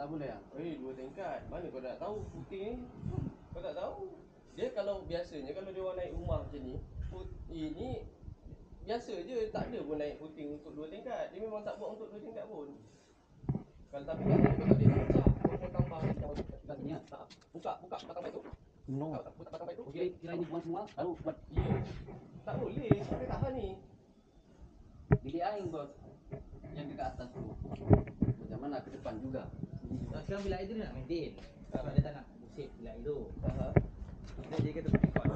tak boleh ah? Dua tingkat. Mana kau nak tahu footing ni? Kau tak tahu. Dia kalau biasanya kalau dia orang naik rumah macam ni, ini biasa je, tak ada pun naik footing untuk 2 tingkat. Dia memang tak buat untuk 2 tingkat pun. Kalau tapi kat sini kau tak boleh nak pecah. Kau tambah kat sini. Buka batang baik tu. No. Buka batang baik tu. Kira ini buang semua, baru buat. Ya. Tak boleh, sampai tahan ni. Bilik air bos. Yang dekat atas tu. Macam mana ke depan juga. Sekarang bilik air tu dia nak maintain. Kalau dia tak nak usik bilik air tu. Dia kata tekot.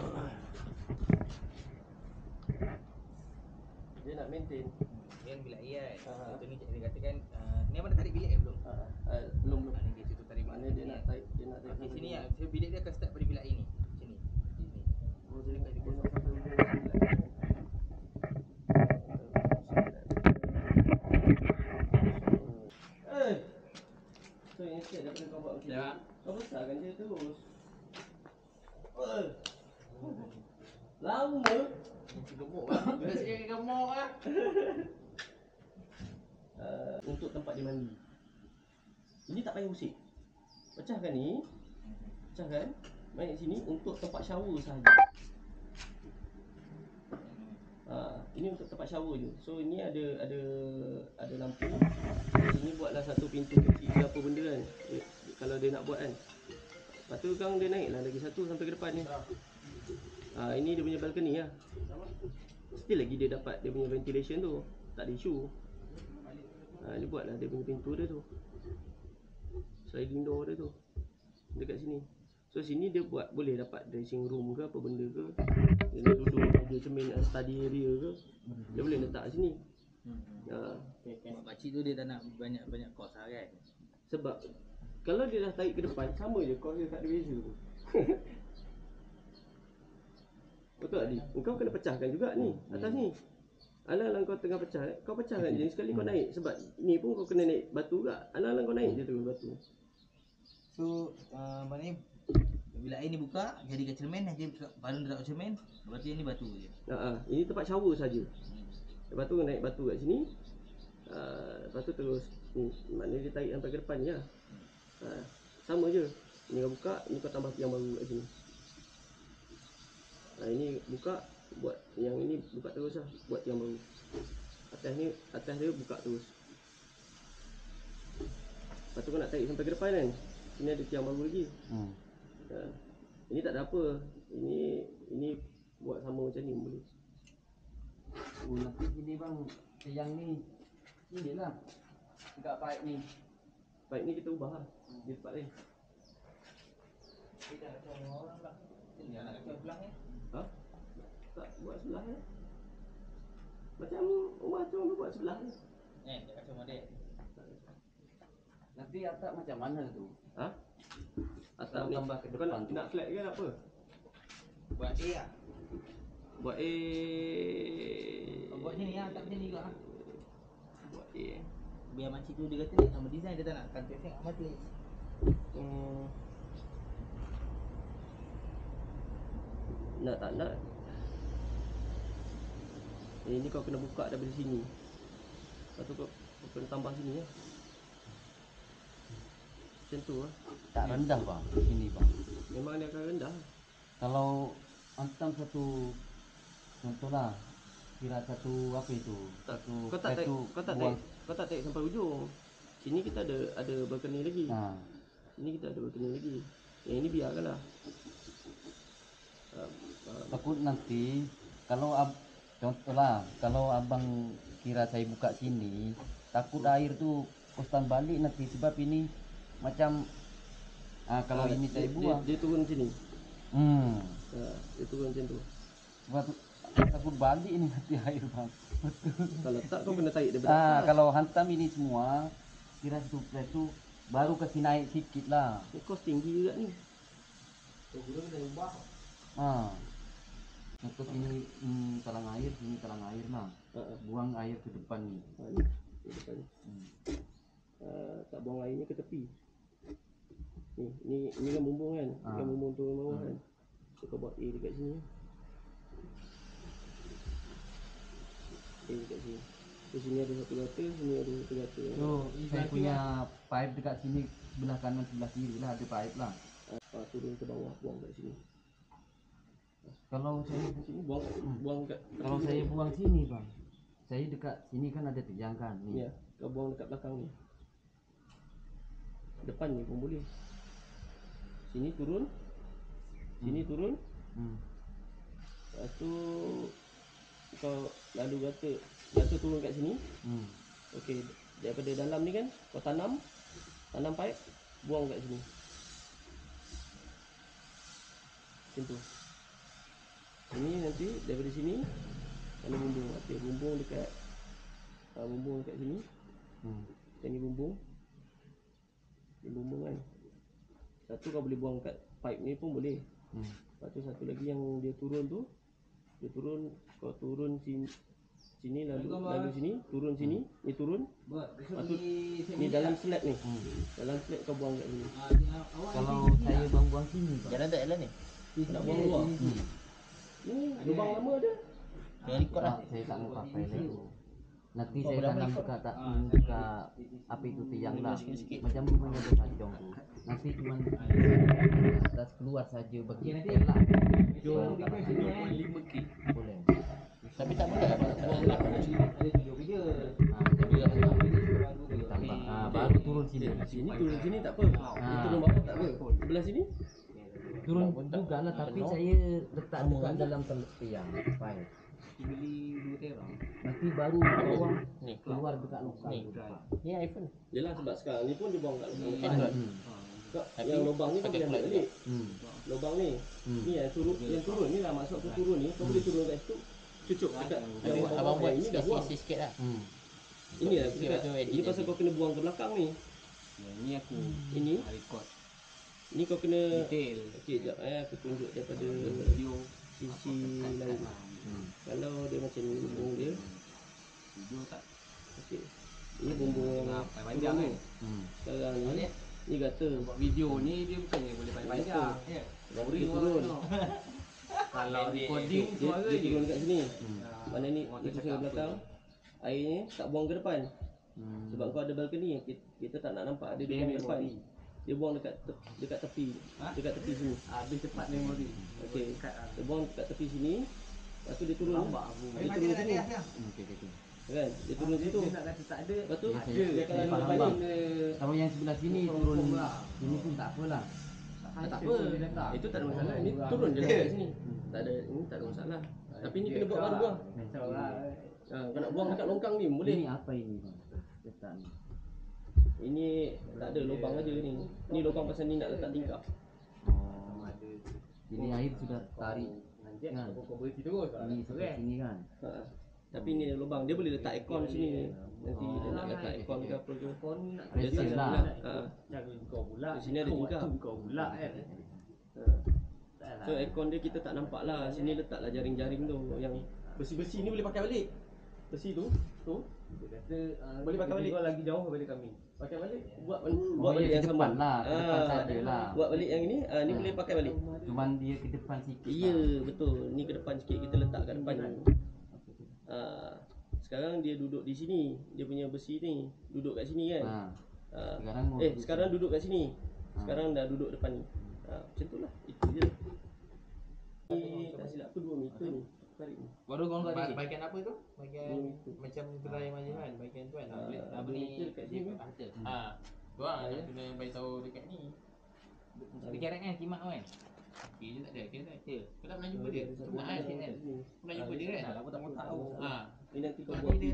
Dia nak maintain. Dia bilik air kan. Contoh ni dia katakan ni abang dah tarik bilik air belum? Belum. Ni dia situ tarik Mana bilik. dia nak tarik, Okey sini ah. So bilik dia akan start pada bilik air ni. Sini. Sini. Oh, dia nak sampai ujung. So instead daripada kau buat macam ni, kau besarkan je terus. Lama. Gemuk bang. Bila sikit gemuk ah. Untuk tempat dia mandi. Ini tak payah usik. Pecahkan ni. Pecahkan. Main kat sini untuk tempat shower sahaja. Ini untuk tempat shower je. So ini ada lampu. Ini buatlah satu pintu kecil ke apa benda kan. Kalau dia nak buat kan. Lepas tu kan dia naiklah lagi satu sampai ke depan ni. Ini dia punya balcony lah. Still lagi dia dapat dia punya ventilation tu. Tak ada isu. Dia buatlah dia punya pintu dia tu. Sliding door dia tu. Dekat sini. So sini dia buat boleh dapat dressing room ke apa benda ke. Dia nak duduk meja cermin study area ke. Dia boleh letak sini. Pakcik tu dia tak nak banyak kos lah kan. Sebab kalau dia dah tarik ke depan sama je kos dia tak ada beza tu. Betul tak Adi? Kau kena pecahkan juga ni atas ni. Alang-alang kau tengah pecah, kau pecahkan je sekali kau naik. Sebab ni pun kau kena naik batu juga. Alang-alang kau naik je terus batu. So maknanya bila air ni buka jadikan cermin, nanti baru letak cermin, lepas tu yang ni batu je. Ini tempat shower saja. Lepas tu naik batu kat sini. Lepas tu terus ni, maknanya dia tarik sampai ke depan je lah. Sama je. Ni kau buka, ni kau tambah tiang baru kat sini. Ini buka, buat yang ini buka terus lah, buat tiang baru. Atas dia buka terus. Lepas tu kau nak tarik sampai ke depan kan. Sini ada tiang baru lagi. Ini tak ada apa. Ini buat sama macam ni boleh. Nanti gini bang, yang ni lah dekat pipe ni. Pipe ni kita ubah lah di tempat lain. Kita nak cakap orang lah. Dia nak cakap belah ni. Tak buat sebelah ni. Macam rumah tu buat sebelah ni. Dia kacau model. Nanti atap macam mana tu? Atap ni tambah ke depan tu. nak flat ke apa? Buat A lah. Buat A. Buat sini lah, atap macam ni juga lah. Buat A. Biar makcik tu dia kata ni sama design, dia tak nak kantor seng amat tulis. Nak tak nak. Ini kau kena buka daripada sini. Lepas tu kau kena tambah sini lah. Macam tu lah. Tak rendah bang, sini bang. Memang dia akan rendah. Kalau hantam satu, contohlah, kira satu apa itu? Kau tak tarik sampai ujung. Sini kita ada balcony lagi. Sini kita ada balcony lagi. Yang ini biarkanlah. Takut nanti kalau contohlah kalau abang kira saya buka sini, takut air tu kostan balik nanti sebab ini macam kalau ini saya buang dia turun sini. Dia turun macam tu. Sebab takut balik ini nanti air bang. Kalau tak kau kena tarik daripada atas. Kalau hantam ini semua kira satu flat tu baru kasi naik sikit lah. Kos tinggi juga ni. Gula kena ubah. Contoh sini talang air, sini talang air lah. Buang air ke depan ni. Ke depan ni. Tak buang airnya ke tepi. Ni kan bumbung kan. Ni kan bumbung turun bawah kan. So kau buat A dekat sini. A dekat sini. So sini ada satu gata, sini ada satu gata. So saya punya pipe dekat sini sebelah kanan sebelah kiri lah ada pipe lah. Turun ke bawah, buang kat sini. Kalau saya Sini buang kat kalau saya buang sini bang, saya dekat sini kan ada tiang kan ni. ni. Ya, kau buang dekat belakang ni. Depan ni pun boleh. Sini turun. Sini turun. Lepas tu kau lalu gata turun kat sini. Okey, daripada dalam ni kan kau tanam pipe, buang kat sini. Macam tu. Ini nanti daripada sini ada bumbung. Okey, bumbung dekat sini. Yang ni bumbung. Ni bumbung kan. Satu kau boleh buang kat pipe ni pun boleh. Lepas tu satu lagi yang dia turun tu, kau turun sini lalu sini, turun sini, ni turun. Lepas tu ni dalam slab ni. Dalam slab kau buang kat sini. Kalau saya buang sini bang, Jalan tak jalan ni? Nak buang luar. Ni lubang lama ada. Kena record lah. saya tak mau pakai lagi. Nanti saya tanam dekat apa itu tiang lah. Macam rumahnya ada sajong tu. Nanti cuma atas keluar saja bagi tel lah. Jual 5K. boleh. Tapi tak boleh buang belakang ni. Tambah. Baru turun sini. Sini turun sini tak apa. Ni turun bawah tak apa. Sebelah sini Turun juga lah tapi saya letak dekat dalam tiang. Baik. Beli 2 terang. Nanti baru bawah Ni. keluar dekat lubang Ni. tu depan. Ni iPhone. Yelah sebab sekarang ni pun dia buang kat lubang depan. Android. Kau yang lubang ni kau boleh ambil balik. Lubang ni. Ni yang turun ni lah maksud aku turun ni. Kau boleh turun kat situ. Cucuk dekat yang Abang buat ini dah buang. sikit lah. Ini lah aku cakap. Ini pasal kau kena buang ke belakang ni. Ni aku Ini record ni kau kena detail okey jap aku tunjuk daripada video sisi lain. Kalau dia macam ni bumbung dia. video tak Okey. Ini bumbung yang panjang turun kan. ni. Sekarang ni gata. Buat video ni dia bukannya boleh panjang. Ya. Sebab tu dia turun. Kalau recording suara dia je. turun kat sini. Mana ni pusing ke belakang. Airnya tak buang ke depan. Sebab kau ada balcony, kita tak nak nampak dia buang ke depan. Dia buang dekat tepi. Dekat tepi sini. Habis cepat memori. Okey. Dia buang dekat tepi sini. Lepas tu dia turun. Dia turun sini. Kan? Dia turun situ. Dia nak kata tak ada. Lepas tu Saya dia akan lalu faham depan bang. ni. Kalau yang sebelah sini turun sini pun tak apalah. Tak apa. Itu tak ada masalah. Ini turun je lah kat sini. Tak ada, ini tak ada masalah. Tapi ni kena buat baru buang. Kau nak buang dekat longkang ni boleh. Ini apa ini bang? Letak ni. Ini tak ada lubang aja ni. Ni lubang pasal ni nak letak tingkap. Jadi air sudah tarik kan. Ini sebelah sini kan. Tapi ni ada lubang. Dia boleh letak aircon sini. Nanti dia nak letak aircon ke apa ke. Dia Rasa tak lah. lah. Cara kau pula. Di sini ada tingkap. Kau pula kan. So aircon dia kita tak nampak lah. Sini letaklah jaring-jaring tu. Yang besi-besi ni boleh pakai balik. Besi tu Dia kata boleh pakai balik. kau lagi jauh daripada kami. Pakai balik. Buat Oh, balik ya, yang ke sama. depan lah, ke depan sajalah. Buat balik yang ini. Ni boleh pakai balik. Cuman dia ke depan sikit. Ya betul. Ni ke depan sikit. Kita letak kat depan ni. Sekarang dia duduk di sini. Dia punya besi ni duduk kat sini kan. Sekarang mau Sekarang duduk kat sini. Sekarang dah duduk depan ni. Macam tu lah. Itu je. Ni tak silap aku 2 meter ni. Tarik ni. Baru kau kat bahagian apa tu? Bahagian macam gerai macam kan. Bahagian tu kan. Nak beli kat sini. Tu lah nak kena bagi tahu dekat ni. Tapi kerek kan kimak kan. Dia tak ada kerek. Kau tak pernah jumpa dia? Pernah kan? Pernah jumpa dia kan? Aku tak tahu. Ni nanti kau buat ni.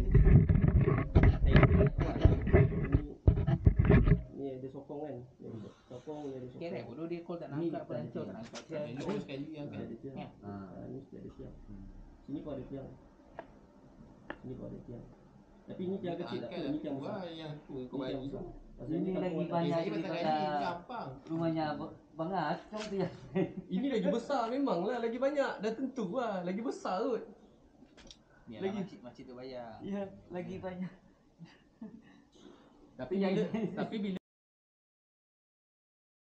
Ni ada sokong kan. Sokong ni ada sokong. Kerek bodoh dia call tak nampak apa hancur tak nampak. Ini sekali yang kan. Ada tiang. Ni mesti ada tiang. Sini pun ada tiang. Sini pun ada tiang. Tapi ni tiang kecil tak apa. Ni tiang besar. Yang tu kau Ni tiang bagi tu. besar. Pasal ini ni lagi kampung banyak Saya pasal daripada kali gampang. rumahnya Bang Acong tu ya. ini lagi besar memang lah. Lagi banyak. Dah tentu lah. Lagi besar kot. Ni Lagi- makcik tu bayar. Ya, lagi banyak. Tapi bila